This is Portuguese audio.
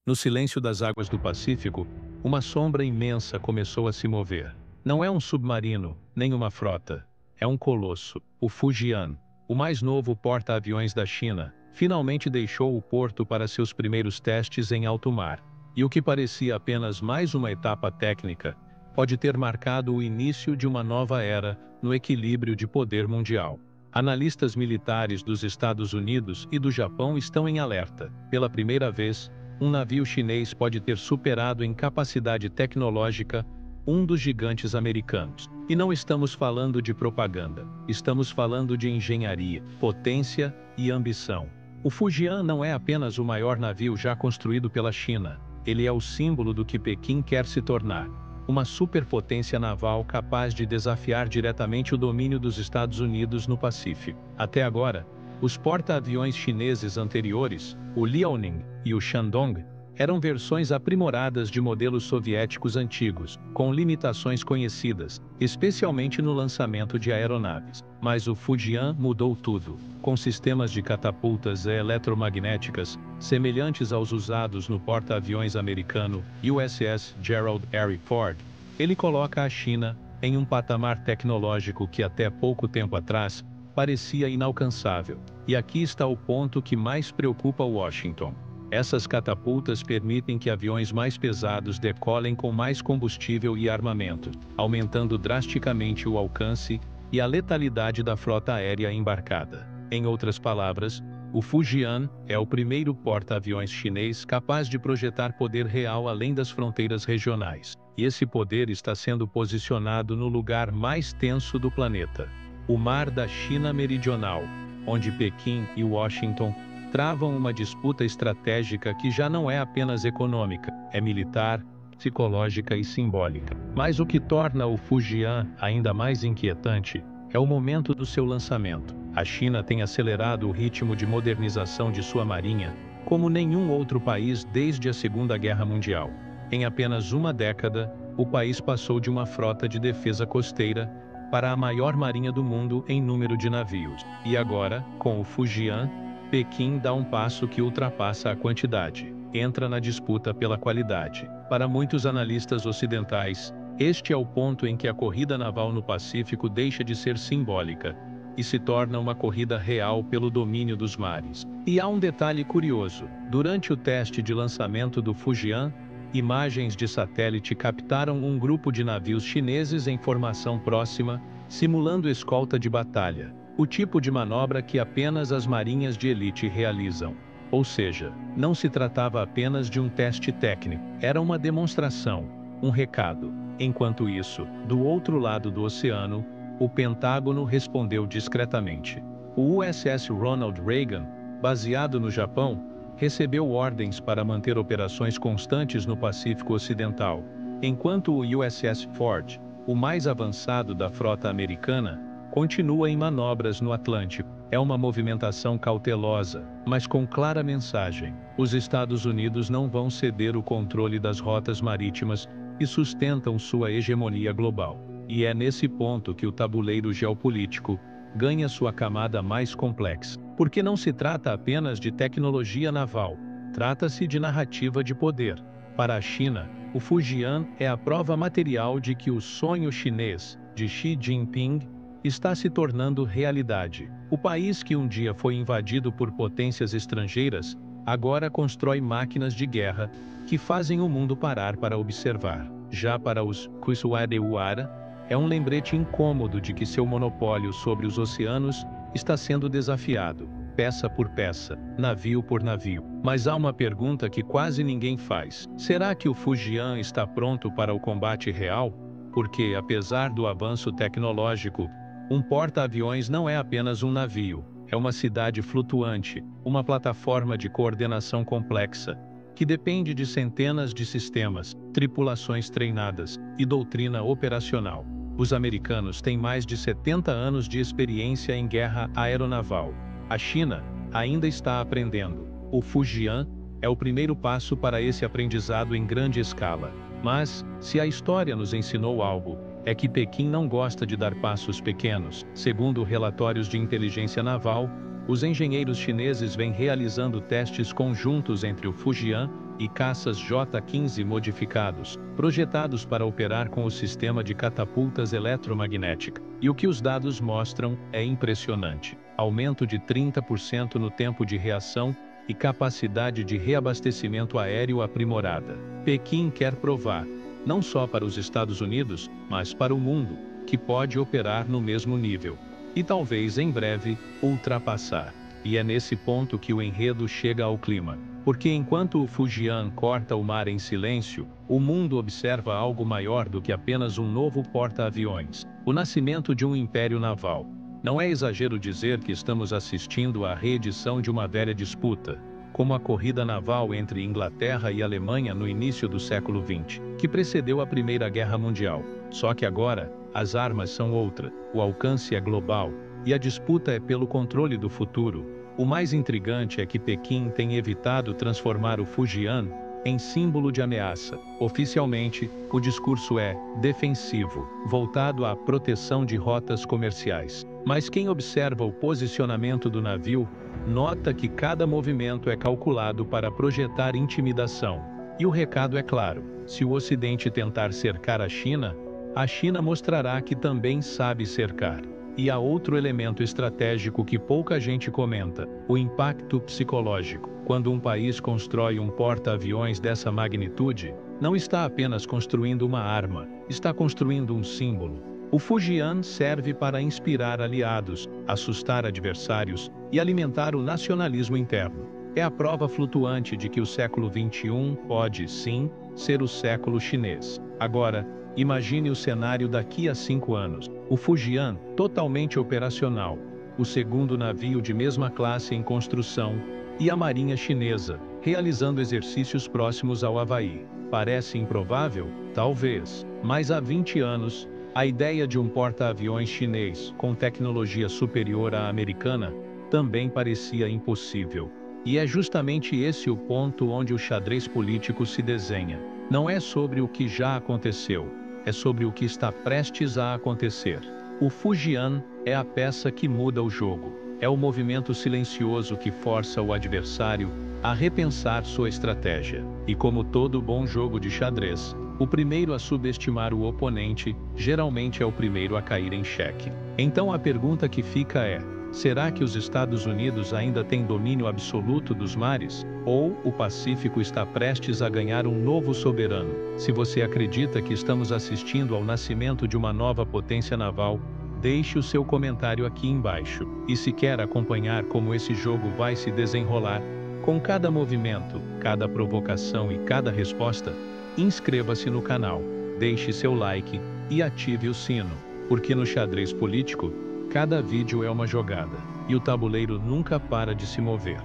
No silêncio das águas do Pacífico, uma sombra imensa começou a se mover. Não é um submarino, nem uma frota. É um colosso, o Fujian, o mais novo porta-aviões da China, finalmente deixou o porto para seus primeiros testes em alto mar. E o que parecia apenas mais uma etapa técnica, pode ter marcado o início de uma nova era no equilíbrio de poder mundial. Analistas militares dos Estados Unidos e do Japão estão em alerta. Pela primeira vez, um navio chinês pode ter superado em capacidade tecnológica um dos gigantes americanos. E não estamos falando de propaganda, estamos falando de engenharia, potência e ambição. O Fujian não é apenas o maior navio já construído pela China, ele é o símbolo do que Pequim quer se tornar. Uma superpotência naval capaz de desafiar diretamente o domínio dos Estados Unidos no Pacífico. Até agora, os porta-aviões chineses anteriores, o Liaoning e o Shandong, eram versões aprimoradas de modelos soviéticos antigos, com limitações conhecidas, especialmente no lançamento de aeronaves. Mas o Fujian mudou tudo, com sistemas de catapultas eletromagnéticas, semelhantes aos usados no porta-aviões americano USS Gerald R. Ford. Ele coloca a China em um patamar tecnológico que até pouco tempo atrás parecia inalcançável. E aqui está o ponto que mais preocupa Washington. Essas catapultas permitem que aviões mais pesados decolem com mais combustível e armamento, aumentando drasticamente o alcance e a letalidade da frota aérea embarcada. Em outras palavras, o Fujian é o primeiro porta-aviões chinês capaz de projetar poder real além das fronteiras regionais. E esse poder está sendo posicionado no lugar mais tenso do planeta, o Mar da China Meridional, onde Pequim e Washington travam uma disputa estratégica que já não é apenas econômica, é militar, psicológica e simbólica. Mas o que torna o Fujian ainda mais inquietante é o momento do seu lançamento. A China tem acelerado o ritmo de modernização de sua marinha como nenhum outro país desde a Segunda Guerra Mundial. Em apenas uma década, o país passou de uma frota de defesa costeira para a maior marinha do mundo em número de navios. E agora, com o Fujian, Pequim dá um passo que ultrapassa a quantidade, entra na disputa pela qualidade. Para muitos analistas ocidentais, este é o ponto em que a corrida naval no Pacífico deixa de ser simbólica e se torna uma corrida real pelo domínio dos mares. E há um detalhe curioso: durante o teste de lançamento do Fujian, imagens de satélite captaram um grupo de navios chineses em formação próxima, simulando escolta de batalha. O tipo de manobra que apenas as marinhas de elite realizam. Ou seja, não se tratava apenas de um teste técnico, era uma demonstração, um recado. Enquanto isso, do outro lado do oceano, o Pentágono respondeu discretamente. O USS Ronald Reagan, baseado no Japão, recebeu ordens para manter operações constantes no Pacífico Ocidental, enquanto o USS Ford, o mais avançado da frota americana, continua em manobras no Atlântico. É uma movimentação cautelosa, mas com clara mensagem: os Estados Unidos não vão ceder o controle das rotas marítimas que sustentam sua hegemonia global. E é nesse ponto que o tabuleiro geopolítico ganha sua camada mais complexa. Porque não se trata apenas de tecnologia naval, trata-se de narrativa de poder. Para a China, o Fujian é a prova material de que o sonho chinês de Xi Jinping está se tornando realidade. O país que um dia foi invadido por potências estrangeiras, agora constrói máquinas de guerra que fazem o mundo parar para observar. Já para os Kusuadewara, é um lembrete incômodo de que seu monopólio sobre os oceanos está sendo desafiado, peça por peça, navio por navio. Mas há uma pergunta que quase ninguém faz: será que o Fujian está pronto para o combate real? Porque, apesar do avanço tecnológico, um porta-aviões não é apenas um navio, é uma cidade flutuante, uma plataforma de coordenação complexa, que depende de centenas de sistemas, tripulações treinadas e doutrina operacional. Os americanos têm mais de 70 anos de experiência em guerra aeronaval. A China ainda está aprendendo. O Fujian é o primeiro passo para esse aprendizado em grande escala. Mas, se a história nos ensinou algo, é que Pequim não gosta de dar passos pequenos. Segundo relatórios de inteligência naval, os engenheiros chineses vêm realizando testes conjuntos entre o Fujian e caças J-15 modificados, projetados para operar com o sistema de catapultas eletromagnéticas. E o que os dados mostram é impressionante. Aumento de 30% no tempo de reação e capacidade de reabastecimento aéreo aprimorada. Pequim quer provar, não só para os Estados Unidos, mas para o mundo, que pode operar no mesmo nível. E talvez em breve, ultrapassar. E é nesse ponto que o enredo chega ao clima. Porque enquanto o Fujian corta o mar em silêncio, o mundo observa algo maior do que apenas um novo porta-aviões. O nascimento de um império naval. Não é exagero dizer que estamos assistindo à reedição de uma velha disputa, como a corrida naval entre Inglaterra e Alemanha no início do século XX, que precedeu a Primeira Guerra Mundial. Só que agora, as armas são outra, o alcance é global, e a disputa é pelo controle do futuro. O mais intrigante é que Pequim tem evitado transformar o Fujian em símbolo de ameaça. Oficialmente, o discurso é defensivo, voltado à proteção de rotas comerciais. Mas quem observa o posicionamento do navio, nota que cada movimento é calculado para projetar intimidação. E o recado é claro: se o Ocidente tentar cercar a China mostrará que também sabe cercar. E há outro elemento estratégico que pouca gente comenta: o impacto psicológico. Quando um país constrói um porta-aviões dessa magnitude, não está apenas construindo uma arma, está construindo um símbolo. O Fujian serve para inspirar aliados, assustar adversários e alimentar o nacionalismo interno. É a prova flutuante de que o século XXI pode, sim, ser o século chinês. Agora, imagine o cenário daqui a 5 anos. O Fujian, totalmente operacional, o segundo navio de mesma classe em construção, e a Marinha Chinesa, realizando exercícios próximos ao Havaí. Parece improvável? Talvez. Mas há 20 anos, a ideia de um porta-aviões chinês com tecnologia superior à americana também parecia impossível. E é justamente esse o ponto onde o xadrez político se desenha. Não é sobre o que já aconteceu, é sobre o que está prestes a acontecer. O Fujian é a peça que muda o jogo. É o movimento silencioso que força o adversário a repensar sua estratégia. E como todo bom jogo de xadrez, o primeiro a subestimar o oponente geralmente é o primeiro a cair em xeque. Então a pergunta que fica é: será que os Estados Unidos ainda têm domínio absoluto dos mares? Ou o Pacífico está prestes a ganhar um novo soberano? Se você acredita que estamos assistindo ao nascimento de uma nova potência naval, deixe o seu comentário aqui embaixo. E se quer acompanhar como esse jogo vai se desenrolar, com cada movimento, cada provocação e cada resposta, inscreva-se no canal, deixe seu like e ative o sino, porque no xadrez político, cada vídeo é uma jogada, e o tabuleiro nunca para de se mover.